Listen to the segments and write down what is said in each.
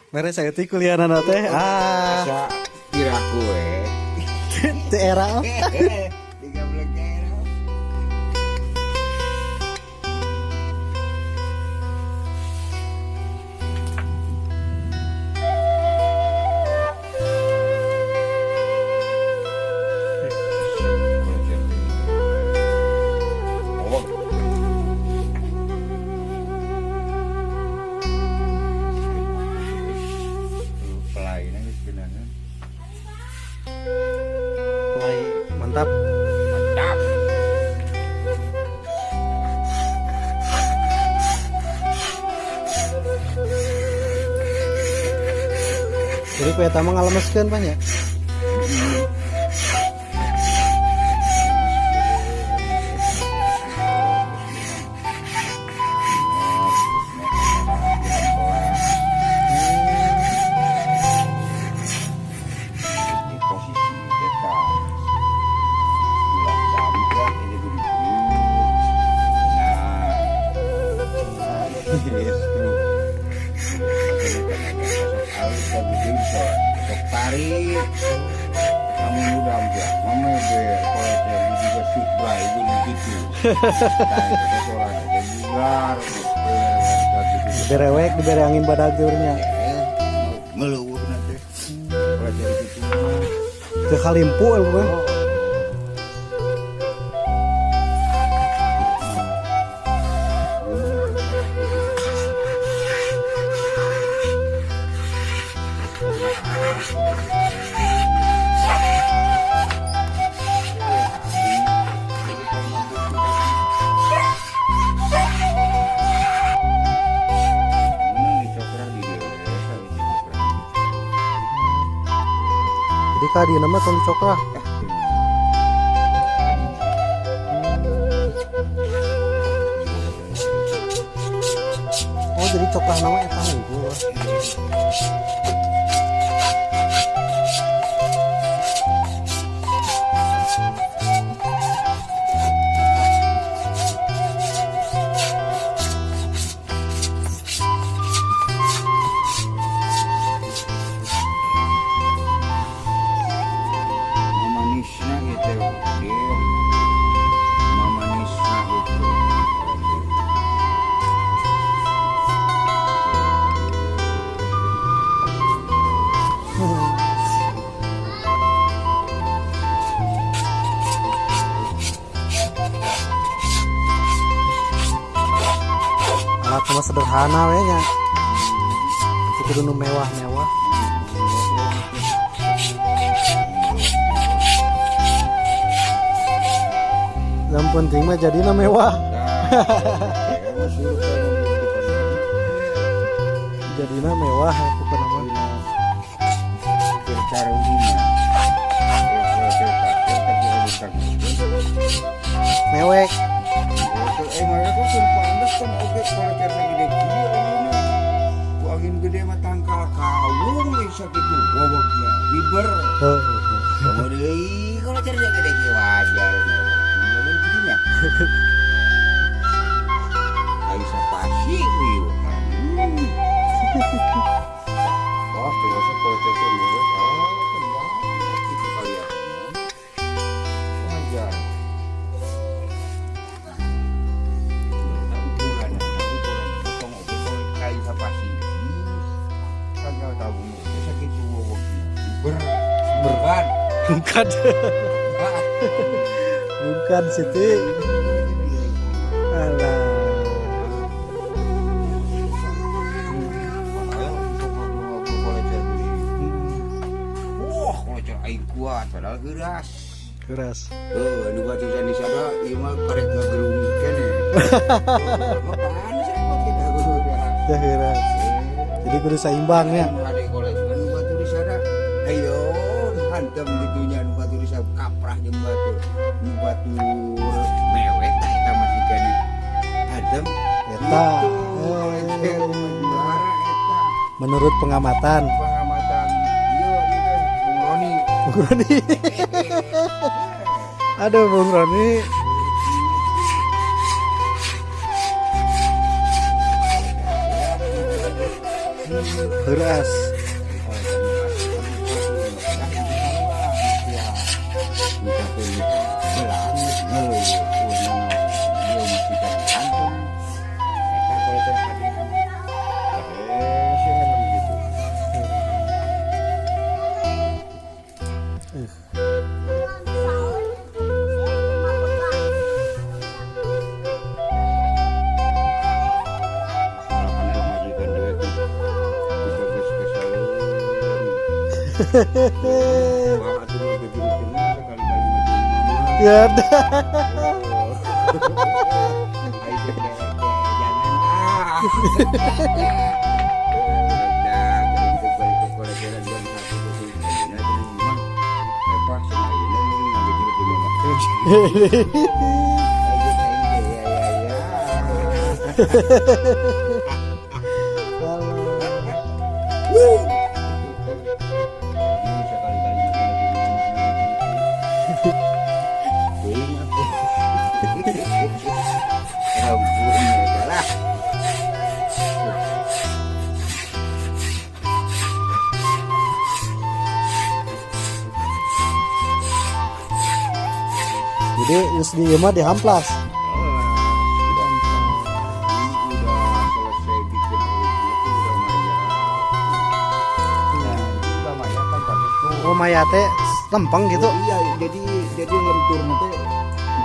Mere saya ti kuliah nana teh. Asa kira kue. Teu era. 13 era. Mulai mantap. Mantap. Jadi kue tamu ngalemeskeun banyak. Tarik kamu udah enggak mama ber kalau jadi juga supra itu gitu Berewek diberi angin badageurnya. meluwur nanti kalau jadi gitu Teu kalimpu euy mah. Jadi ka dieu nama tong dicokrah. Oh jadi cokrah nama eta hungkul. mamanisnya gitu dia mamanisnya gitu Alat mah sederhana we nya. Kudu nu mewah-mewah. Yang penting mah jadina mewah. Jadina mewah bukan nama. Mewek. Angin gede mah tangkal kawung bisa gitu wawaknya biber kamu deh kalau cerita gede kayak wajar tinggalin begini kayak sapasi wiu wah terasa kalau cerita menurut tembak itu kalian wajar kayak sapasi kagak tahu bisa gitu wawaknya berban Bukan. Bukan Siti. Alah. Wah, kalau cara air kuat padahal geras. Keras. Nu batu di sana ieu mah karek ngagerungkeun ya. Apaan sih kok kita geras. Ya keras. Jadi kudu saimbangnya. Ade koleksi nu batu di sana. Ayo hantem gitunya nu batu di sana kaprah jeung batu. Nu batu mewek tah eta masih kana. Adem Eta. juara eta. Menurut pengamatan. Pengamatan ieu Bung Roni. Bung Roni. Aduh Bung Roni. Beras. Ya ada. Jadi geus di ieu mah dihamplas. Oh maya teh lempeng gitu. Iya, jadi lentur teh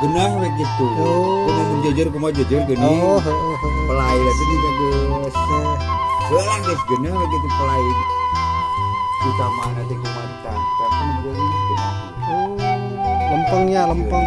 genah we gitu. Oh. Kumaha jajar kumaha jajar geuning. Oh, Pelai teh di geus. Heulang geus genah we gitu pelai. Utamana teh kumaha ditangkap kan model ini genah. lempengnya lempeng.